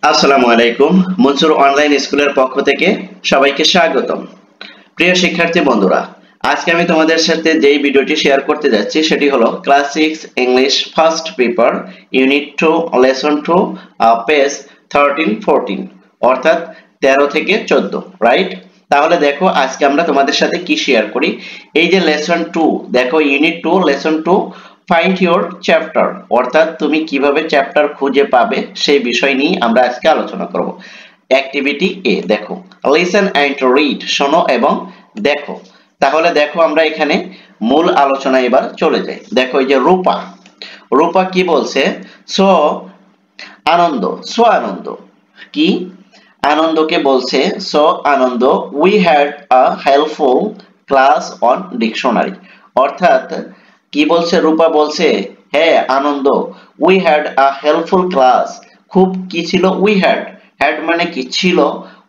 আসসালামু আলাইকুম। মনসুর অনলাইন স্কুলের পক্ষ থেকে সবাইকে স্বাগতম। প্রিয় শিক্ষার্থী বন্ধুরা, আজকে আমি তোমাদের সাথে যেই ভিডিওটি শেয়ার করতে যাচ্ছি সেটি হলো class 6 English first paper unit 2 lesson 2 page 13-14 অর্থাৎ 13 থেকে 14, রাইট? তাহলে দেখো আজকে আমরা তোমাদের সাথে কি শেয়ার করি। এই যে লেসন 2, দেখো unit 2 lesson 2 find your chapter, অর্থাৎ তুমি কিভাবে চ্যাপ্টার খুঁজে পাবে সেই বিষয় নিয়ে আমরা আজকে আলোচনা করব। অ্যাক্টিভিটি এ, দেখো লিসেন এন্ড রিড, শোনো এবং দেখো। তাহলে দেখো আমরা এখানে মূল আলোচনা এবার চলে যাই। দেখো এই যে রূপা, রূপা কি বলছে? সো আনন্দ, সো আনন্দ কি? আনন্দকে বলছে so Anand we had a helpful class on dictionary, অর্থাৎ কি বলছে? রূপা বলছে হ্যাঁ Anand, we had a helpful class, খুব কি ছিল? উই হ্যাড, হ্যাড মানে কি ছিল?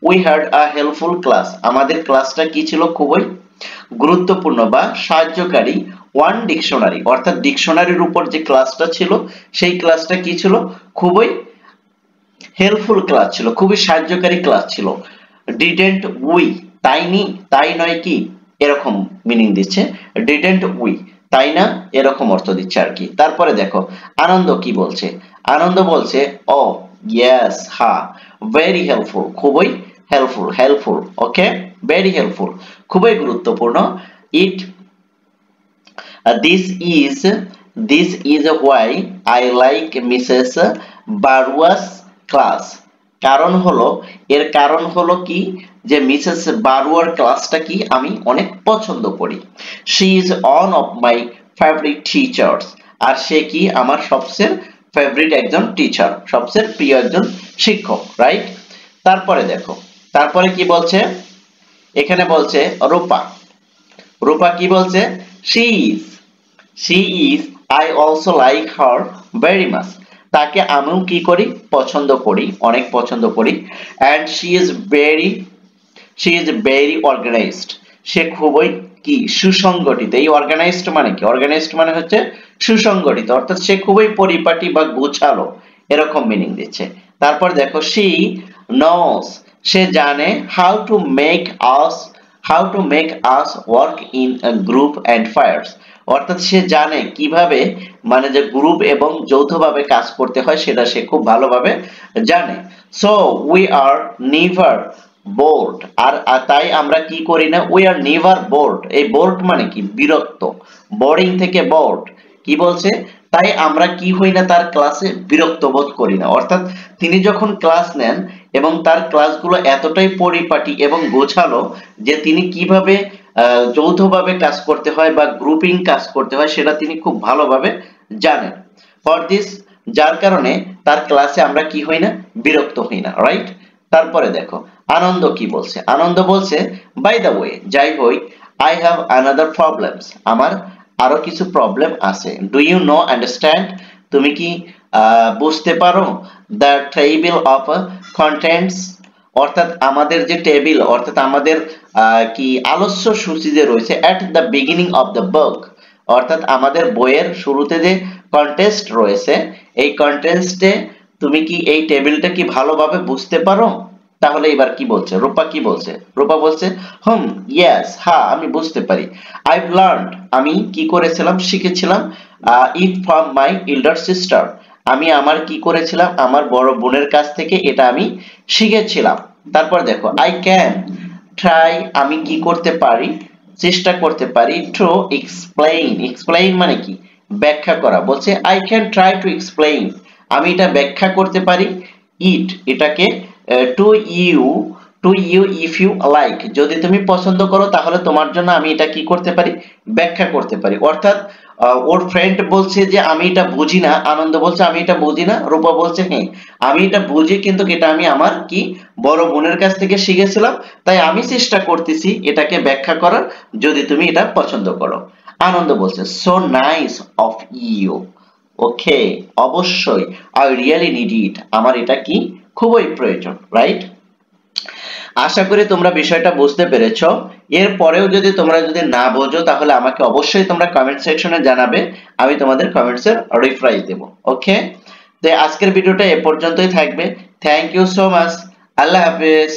We had a helpful class, আমাদের ক্লাসটা কি ছিল? খুবই গুরুত্বপূর্ণ বা সাহায্যকারী। ওয়ান ডিকশনারি, অর্থাৎ ডিকশনারির উপর যে ক্লাসটা ছিল সেই ক্লাসটা কি ছিল? খুবই হেল্পফুল ক্লাস ছিল, খুবই সাহায্যকারী ক্লাস ছিল। ডিডেন্ট উই, তাই নি, তাই নয় কি, এরকম মিনিং দিচ্ছে। ডিডেন্ট উই, তাই না, এরকম অর্থ দিচ্ছে আর কি। তারপরে দেখো আনন্দ কি বলছে? আনন্দ বলছে ও ইয়েস, হ্যাঁ, ভেরি হেল্পফুল, খুবই হেল্পফুল, হেল্পফুল, ওকে, ভেরি হেল্পফুল, খুবই গুরুত্বপূর্ণ। ইট this is why I like Mrs. Barua's class, কারণ হলো, এর কারণ হলো কি যে মিসেস বারুয়ার ক্লাসটা কি আমি অনেক পছন্দ করি। she is one of my favorite teachers, আর সে কি আমার সবচেয়ে ফেভারিট একজন টিচার, সবচেয়ে প্রিয় একজন শিক্ষক, রাইট? তারপরে দেখো, তারপরে কি বলছে? এখানে বলছে রূপা, রূপা কি বলছে? she is she is I also like her very much, তাকে আমিও কি করি? পছন্দ করি, অনেক পছন্দ করি। and she is very organized, সে খুবই কি? সুসংগঠিত। এই অর্গানাইজড মানে কি? অর্গানাইজড মানে হচ্ছে সুসংগঠিত, অর্থাৎ সে খুবই পরিপাটি বা গোছালো, এরকম মিনিং দিচ্ছে। তারপর দেখো she knows, সে জানে how to make us work in a group and pairs, অর্থাৎ সে জানে কিভাবে মানে যে গ্রুপ এবং যৌথভাবে কাজ করতে হয় সেটা সে খুব ভালোভাবে জানে। So we are never bored, আর তাই আমরা কি করি না? উই আর নেভার বোর্ড, এই বোর্ড মানে কি? বিরক্ত, বোরিং থেকে বোর্ড। কি বলছে? তাই আমরা কি হই না? তার ক্লাসে বিরক্ত বোধ করি না, অর্থাৎ তিনি যখন ক্লাস নেন এবং তার ক্লাসগুলো এতটাই পরিপাটি এবং গোছালো যে তিনি কিভাবে যৌথভাবে কাজ করতে হয় বা গ্রুপিং কাজ করতে হয় সেটা তিনি খুব ভালোভাবে জানেন। ফর দিস, যার কারণে তার ক্লাসে আমরা কি হই না? বিরক্ত হই না, রাইট? তারপরে দেখো আনন্দ কি বলছে? আনন্দ বলছে বাই দ্য ওয়ে, যাই হোক, আই হ্যাভ অ্যানাদার প্রবলেমস, আমার আরো কিছু প্রবলেম আছে। ডু ইউ নো আন্ডারস্ট্যান্ড, তুমি কি বুঝতে পারো? দ্য টেবিল অফ কন্টেন্টস, অর্থাৎ আমাদের যে টেবিল, অর্থাৎ আমাদের কি আলস্য সূচি যে রয়েছে at the beginning of the book, অর্থাৎ আমাদের বইয়ের শুরুতে যে কন্টেস্ট রয়েছে এই কন্টেস্টে তুমি কি এই টেবিলটা কি ভালোভাবে বুঝতে পারো? তাহলে এবার কি বলছে রূপা? কি বলছে রূপা? বলছে ইয়েস, হ্যাঁ আমি বুঝতে পারি। আইভ লার্নড, আমি কি করেছিলাম? শিখেছিলাম। It from my elder sister, আমি আমার কি করেছিলাম? আমার বড় বোনের কাছ থেকে এটা আমি শিখেছিলাম। তারপর দেখো আই ক্যান ট্রাই, আমি কি করতে পারি? চেষ্টা করতে পারি। টু এক্সপ্লেইন, এক্সপ্লেইন মানে কি? ব্যাখ্যা করা। বলছে I can try to explain, আমি এটা ব্যাখ্যা করতে পারি। ইট, এটাকে to you, to you if you like, যদি তুমি পছন্দ করো তাহলে তোমার জন্য আমি এটা কি করতে পারি? ব্যাখ্যা করতে পারি। অর্থাৎ ওর ফ্রেন্ড বলছে যে আমি এটা বুঝি না, আনন্দ বলছে আমি এটা বুঝি না, রূপা বলছে হ্যাঁ আমি এটা বুঝি, কিন্তু এটা আমি আমার কি বড় বোনের কাছ থেকে শিখেছিলাম, তাই আমি চেষ্টা করতেছি এটাকে ব্যাখ্যা করার, যদি তুমি এটা পছন্দ করো। আনন্দ বলছে সো নাইস অফ ইউ, ওকে, অবশ্যই, আই রিয়েলি নিড ইট, আমার এটা কি খুবই প্রয়োজন, রাইট? আশা করি তোমরা বিষয়টা বুঝতে পেরেছো। এরপরেও যদি না বোঝো তাহলে আমাকে অবশ্যই তোমরা কমেন্ট সেকশনে জানাবে, আমি তোমাদের কমেন্টসের রিপ্লাই দেব, ওকে? তো আজকের ভিডিওটা এ পর্যন্তই থাকবে। Thank you so much. আল্লাহ হাফেজ।